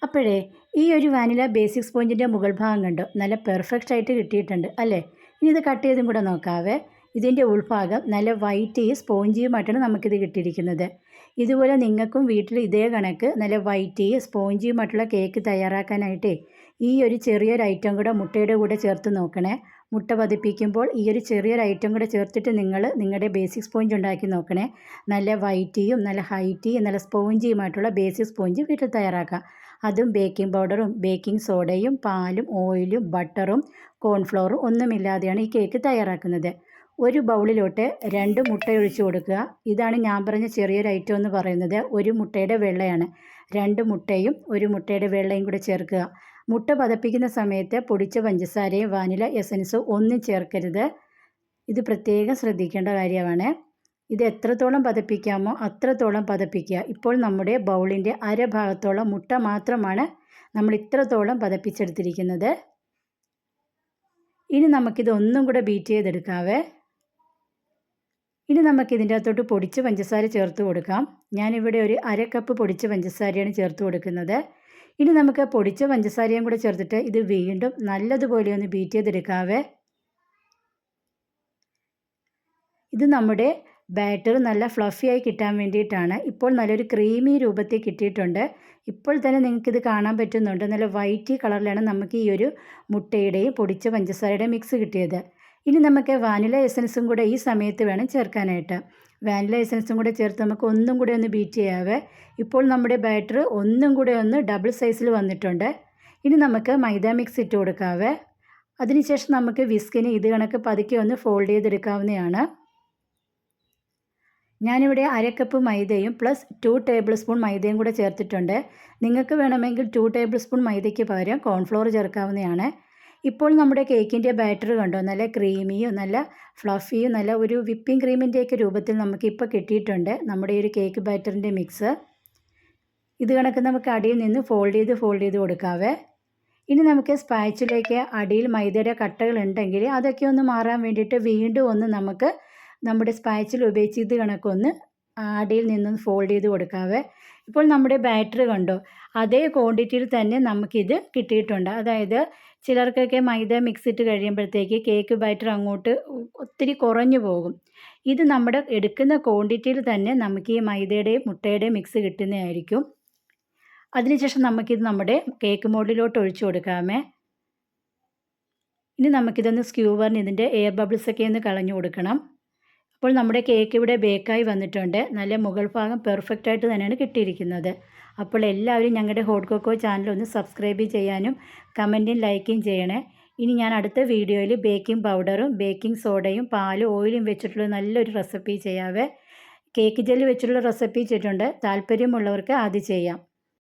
അപ്പോഴേ ഈ ഒരു വാനില ബേസിക് സ്പോഞ്ചിൻ്റെ മുകൾ ഭാഗം കണ്ടോ നല്ല പെർഫെക്റ്റ് ആയിട്ട് കിട്ടിയിട്ടുണ്ട് അല്ലേ. ഇനി ഇത് കട്ട് ചെയ്തും കൂടെ നോക്കാവേ. ഇതിൻ്റെ ഉൾഭാഗം നല്ല വൈറ്റ് സ്പോഞ്ചിയുമായിട്ടാണ് നമുക്കിത് കിട്ടിയിരിക്കുന്നത്. ഇതുപോലെ നിങ്ങൾക്കും വീട്ടിൽ ഇതേ കണക്ക് നല്ല വൈറ്റ് സ്പോഞ്ചിയുമായിട്ടുള്ള കേക്ക് തയ്യാറാക്കാനായിട്ടേ ഈ ഒരു ചെറിയൊരു ഐറ്റം കൂടെ മുട്ടയുടെ കൂടെ ചേർത്ത് നോക്കണേ. മുട്ട പതിപ്പിക്കുമ്പോൾ ഈ ഒരു ചെറിയൊരു ഐറ്റം കൂടെ ചേർത്തിട്ട് നിങ്ങൾ നിങ്ങളുടെ ബേസിക് സ്പോഞ്ച് ഉണ്ടാക്കി നോക്കണേ. നല്ല വൈറ്റിയും നല്ല ഹൈറ്റിയും നല്ല സ്പോഞ്ചിയുമായിട്ടുള്ള ബേസിക് സ്പോഞ്ച് വീട്ടിൽ തയ്യാറാക്കാം. അതും ബേക്കിംഗ് പൗഡറും ബേക്കിംഗ് സോഡയും പാലും ഓയിലും ബട്ടറും കോൺഫ്ലോറും ഒന്നുമില്ലാതെയാണ് ഈ കേക്ക് തയ്യാറാക്കുന്നത്. ഒരു ബൗളിലോട്ട് 2 മുട്ട ഒഴിച്ചു കൊടുക്കുക. ഇതാണ് ഞാൻ പറഞ്ഞ ചെറിയൊരു ഐറ്റം എന്ന് പറയുന്നത്. ഒരു മുട്ടയുടെ വെള്ളയാണ്. 2 മുട്ടയും ഒരു മുട്ടയുടെ വെള്ളയും കൂടെ ചേർക്കുക. മുട്ട പതപ്പിക്കുന്ന സമയത്ത് പൊടിച്ച പഞ്ചസാരയും വാനില എസൻസും ഒന്നും ചേർക്കരുത്. ഇത് പ്രത്യേകം ശ്രദ്ധിക്കേണ്ട കാര്യമാണ്. ഇത് എത്രത്തോളം പതപ്പിക്കാമോ അത്രത്തോളം പതപ്പിക്കുക. ഇപ്പോൾ നമ്മുടെ ബൗളിൻ്റെ അരഭാഗത്തോളം മുട്ട മാത്രമാണ് നമ്മൾ ഇത്രത്തോളം പതപ്പിച്ചെടുത്തിരിക്കുന്നത്. ഇനി നമുക്കിത് ഒന്നും കൂടെ ബീറ്റ് ചെയ്തെടുക്കാവേ. ഇനി നമുക്കിതിൻ്റെ അകത്തോട്ട് പൊടിച്ച പഞ്ചസാര ചേർത്ത് കൊടുക്കാം. ഞാനിവിടെ ഒരു 1/2 കപ്പ് പൊടിച്ച പഞ്ചസാരയാണ് ചേർത്ത് കൊടുക്കുന്നത്. ഇനി നമുക്ക് പൊടിച്ച പഞ്ചസാരയും കൂടെ ചേർത്തിട്ട് ഇത് വീണ്ടും നല്ലതുപോലെ ഒന്ന് ബീറ്റ് ചെയ്തെടുക്കാവേ. ഇത് നമ്മുടെ ബാറ്റർ നല്ല ഫ്ലഫിയായി കിട്ടാൻ വേണ്ടിയിട്ടാണ്. ഇപ്പോൾ നല്ലൊരു ക്രീമി രൂപത്തിൽ കിട്ടിയിട്ടുണ്ട്. ഇപ്പോൾ തന്നെ നിങ്ങൾക്കിത് കാണാൻ പറ്റുന്നുണ്ട്. നല്ല വൈറ്റ് കളറിലാണ് നമുക്ക് ഈ ഒരു മുട്ടയുടെയും പൊടിച്ച പഞ്ചസാരയുടെയും മിക്സ് കിട്ടിയത്. ഇനി നമുക്ക് വാനില എസൻസും കൂടെ ഈ സമയത്ത് വേണം ചേർക്കാനായിട്ട്. വാനില എസൻസും കൂടെ ചേർത്ത് നമുക്ക് ഒന്നും കൂടെ ഒന്ന് ബീറ്റ് ചെയ്യാവേ. ഇപ്പോൾ നമ്മുടെ ബാറ്റർ ഒന്നും കൂടെ ഒന്ന് ഡബിൾ സൈസിൽ വന്നിട്ടുണ്ട്. ഇനി നമുക്ക് മൈദ മിക്സ് ഇട്ട് കൊടുക്കാവേ. അതിനുശേഷം നമുക്ക് വിസ്കിന് ഇത് കണക്ക് പതുക്കെ ഒന്ന് ഫോൾഡ് ചെയ്തെടുക്കാവുന്നതാണ്. ഞാനിവിടെ 1/2 കപ്പ് മൈദയും പ്ലസ് 2 ടേബിൾ സ്പൂൺ മൈദയും കൂടെ ചേർത്തിട്ടുണ്ട്. നിങ്ങൾക്ക് വേണമെങ്കിൽ 2 ടേബിൾ സ്പൂൺ മൈദയ്ക്ക് പകരം കോൺഫ്ലോർ ചേർക്കാവുന്നതാണ്. ഇപ്പോൾ നമ്മുടെ കേക്കിൻ്റെ ബാറ്റർ കണ്ടോ നല്ല ക്രീമിയും നല്ല ഫ്ലഫിയും നല്ല ഒരു വിപ്പിംഗ് ക്രീമിൻ്റെയൊക്കെ രൂപത്തിൽ നമുക്കിപ്പോൾ കിട്ടിയിട്ടുണ്ട് നമ്മുടെ ഈ ഒരു കേക്ക് ബാറ്ററിൻ്റെ മിക്സ്. ഇത് കണക്ക് നമുക്ക് അടിയിൽ നിന്ന് ഫോൾഡ് ചെയ്ത് കൊടുക്കാവേ. ഇനി നമുക്ക് സ്പാച്ചിലേക്ക് അടിയിൽ മൈദയുടെ കട്ടകൾ ഉണ്ടെങ്കിൽ അതൊക്കെ ഒന്ന് മാറാൻ വേണ്ടിയിട്ട് വീണ്ടും ഒന്ന് നമുക്ക് നമ്മുടെ സ്പാച്ചിൽ ഉപയോഗിച്ച് ഇത് കണക്കൊന്ന് അടിയിൽ നിന്നൊന്ന് ഫോൾഡ് ചെയ്ത് കൊടുക്കാവേ. ഇപ്പോൾ നമ്മുടെ ബാറ്റർ കണ്ടോ അതേ ക്വാണ്ടിറ്റിയിൽ തന്നെ നമുക്കിത് കിട്ടിയിട്ടുണ്ട്. അതായത് ചിലർക്കൊക്കെ മൈദ മിക്സ് ഇട്ട് കഴിയുമ്പോഴത്തേക്ക് കേക്ക് ബാറ്റർ അങ്ങോട്ട് ഒത്തിരി കുറഞ്ഞു പോകും. ഇത് നമ്മുടെ എടുക്കുന്ന ക്വാണ്ടിറ്റിയിൽ തന്നെ നമുക്ക് ഈ മൈദയുടെയും മുട്ടയുടെയും മിക്സ് കിട്ടുന്നതായിരിക്കും. അതിനുശേഷം നമുക്കിത് നമ്മുടെ കേക്ക് മോൾഡിലോട്ട് ഒഴിച്ചു കൊടുക്കാമേ. ഇനി നമുക്കിതൊന്ന് സ്ക്യൂവറിന് ഇതിൻ്റെ എയർ ബബിൾസൊക്കെ ഒന്ന് കളഞ്ഞു കൊടുക്കണം. അപ്പോൾ നമ്മുടെ കേക്ക് ഇവിടെ ബേക്കായി വന്നിട്ടുണ്ട്. നല്ല മുകൾ ഭാഗം പെർഫെക്റ്റായിട്ട് തന്നെയാണ് കിട്ടിയിരിക്കുന്നത്. അപ്പോൾ എല്ലാവരും ഞങ്ങളുടെ ഹോട്ട് കൊക്കോ ചാനൽ ഒന്ന് സബ്സ്ക്രൈബ് ചെയ്യാനും കമൻറ്റും ലൈക്കും ചെയ്യണേ. ഇനി ഞാൻ അടുത്ത വീഡിയോയിൽ ബേക്കിംഗ് പൗഡറും ബേക്കിംഗ് സോഡയും പാലും ഓയിലും വെച്ചിട്ടുള്ള നല്ലൊരു റെസിപ്പി ചെയ്യാവേ. കേക്ക് ജെല്ലി വെച്ചിട്ടുള്ള റെസിപ്പി ചെയ്തിട്ടുണ്ട്. താല്പര്യമുള്ളവർക്ക് അത് ചെയ്യാം.